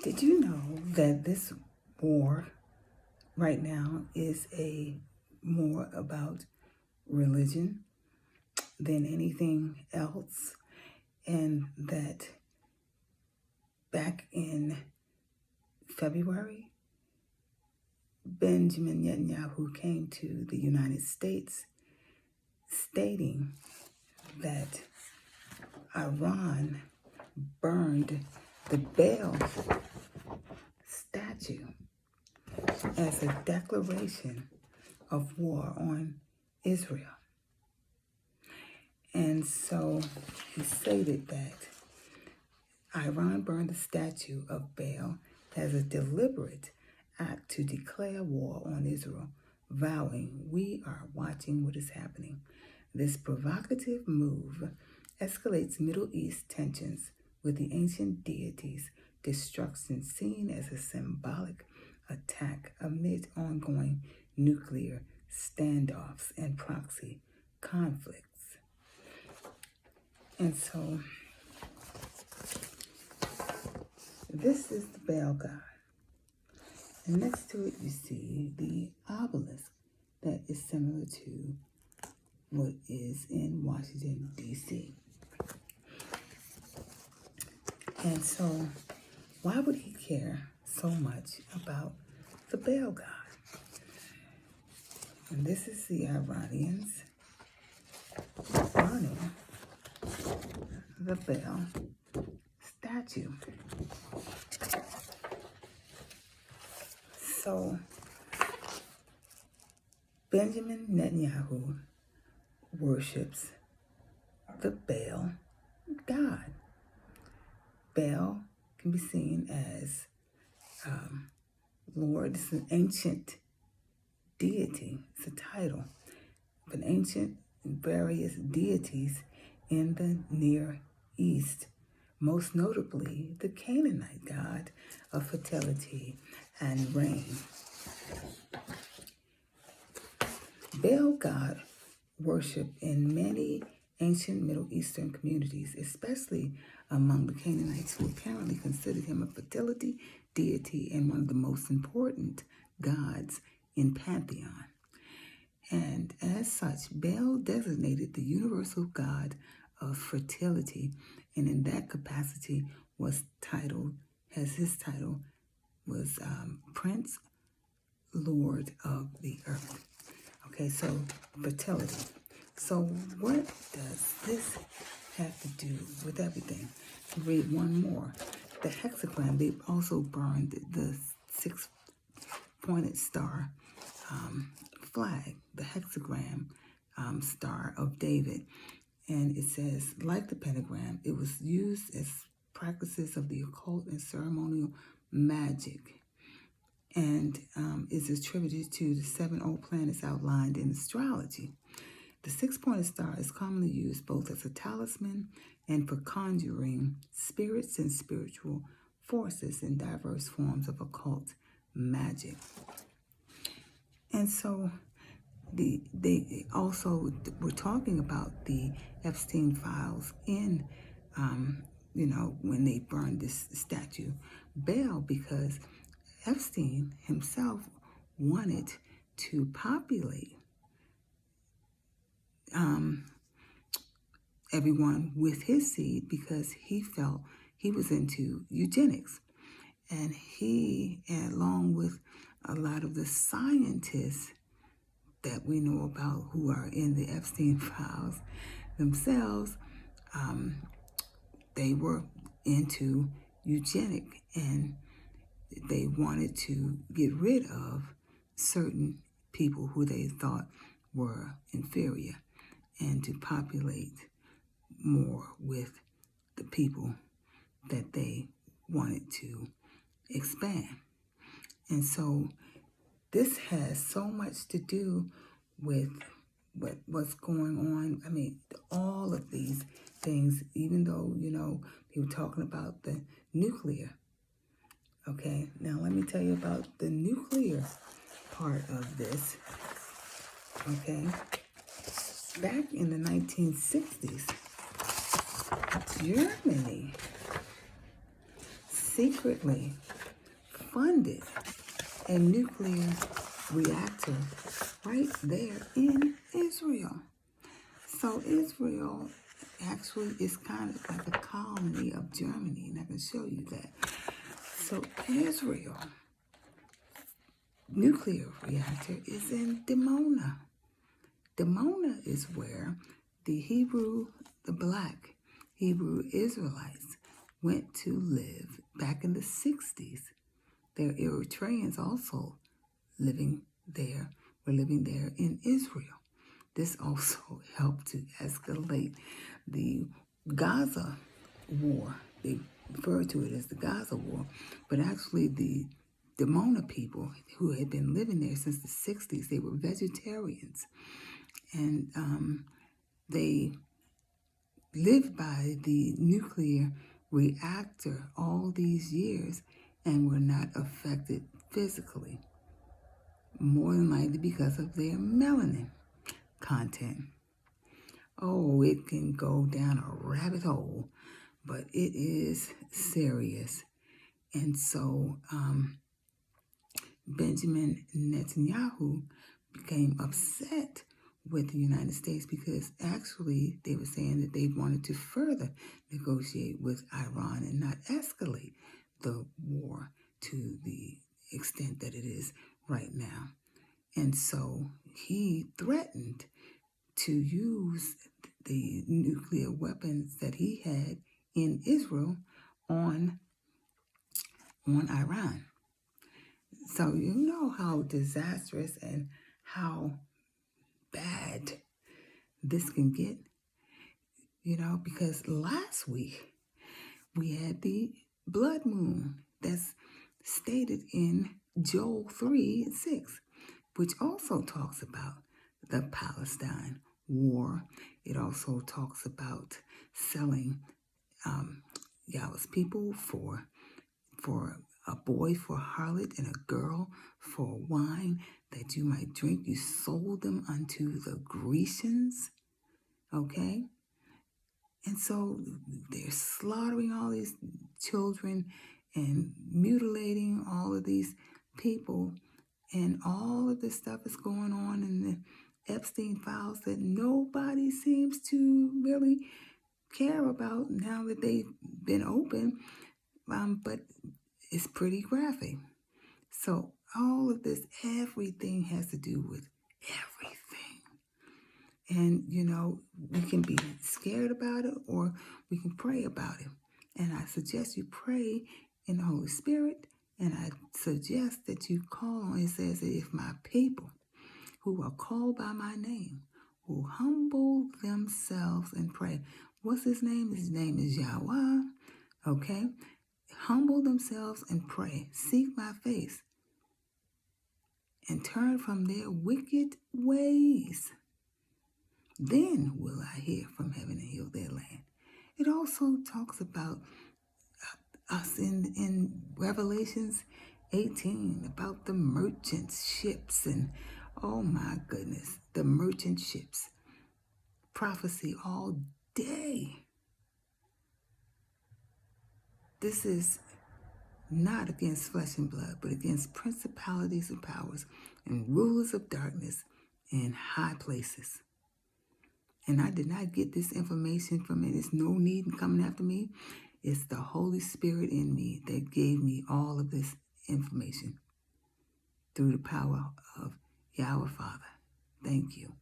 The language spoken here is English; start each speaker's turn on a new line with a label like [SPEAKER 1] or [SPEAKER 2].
[SPEAKER 1] Did you know that this war right now is more about religion than anything else? And that back in February, Benjamin Netanyahu came to the United States stating that Iran burned the Baal statue as a declaration of war on Israel. And so he stated that Iran burned the statue of Baal as a deliberate act to declare war on Israel, vowing, "We are watching what is happening." This provocative move escalates Middle East tensions, with the ancient deity's destruction seen as a symbolic attack amid ongoing nuclear standoffs and proxy conflicts. And so this is the Baal god. And next to it you see the obelisk that is similar to what is in Washington, D.C. And so why would he care so much about the Baal god? And this is the Iranians burning the Baal statue. So Benjamin Netanyahu worships the Baal god. Baal can be seen as Lord. It's an ancient deity. It's a title of an ancient and various deities in the Near East, most notably the Canaanite god of fertility and rain. Baal god worship in many ancient Middle Eastern communities, especially among the Canaanites, who apparently considered him a fertility deity and one of the most important gods in Pantheon. And as such, Baal designated the universal god of fertility, and in that capacity his title was Prince Lord of the Earth. Okay, so fertility. So what does this have to do with everything? Read one more. The hexagram, they also burned the six-pointed star flag, the hexagram star of David. And it says, like the pentagram, it was used as practices of the occult and ceremonial magic, and is attributed to the 7 old planets outlined in astrology. The six-pointed star is commonly used both as a talisman and for conjuring spirits and spiritual forces in diverse forms of occult magic. And so they also were talking about the Epstein files in, when they burned this statue, Baal, because Epstein himself wanted to populate everyone with his seed, because he felt he was into eugenics. And he, along with a lot of the scientists that we know about who are in the Epstein files themselves, they were into eugenic, and they wanted to get rid of certain people who they thought were inferior, and to populate more with the people that they wanted to expand. And so this has so much to do with what's going on. I mean, all of these things, even though, they were talking about the nuclear. Okay, now let me tell you about the nuclear part of this. Okay, back in the 1960s, Germany secretly funded a nuclear reactor right there in Israel. So Israel actually is kind of like a colony of Germany, and I can show you that. So Israel nuclear reactor is in Dimona. Dimona is where the black Hebrew Israelites went to live back in the 60s. There are Eritreans also were living there in Israel. This also helped to escalate the Gaza war. They refer to it as the Gaza war, but actually the Dimona people who had been living there since the 60s, they were vegetarians. And they lived by the nuclear reactor all these years and were not affected physically, more than likely because of their melanin content. Oh, it can go down a rabbit hole, but it is serious. And so Benjamin Netanyahu became upset with the United States because actually they were saying that they wanted to further negotiate with Iran and not escalate the war to the extent that it is right now. And so he threatened to use the nuclear weapons that he had in Israel on Iran. So you know how disastrous and how bad this can get, because last week we had the blood moon that's stated in Joel 3:6, which also talks about the Palestine war. It also talks about selling Yahweh's people for a boy for a harlot and a girl for wine that you might drink. You sold them unto the Grecians, okay? And so they're slaughtering all these children and mutilating all of these people, and all of this stuff is going on in the Epstein files that nobody seems to really care about now that they've been open, but it's pretty graphic. So all of this, everything has to do with everything. And, we can be scared about it or we can pray about it. And I suggest you pray in the Holy Spirit. And I suggest that you call on, it says that if my people who are called by my name will humble themselves and pray. What's his name? His name is Yahweh. Okay? Humble themselves and pray. Seek my face. And turn from their wicked ways. Then will I hear from heaven and heal their land. It also talks about us in Revelations 18, about the merchant ships. And oh my goodness, the merchant ships. Prophecy all day. This is not against flesh and blood, but against principalities and powers and rulers of darkness in high places. And I did not get this information from it. There's no need in coming after me. It's the Holy Spirit in me that gave me all of this information through the power of Yahweh Father. Thank you.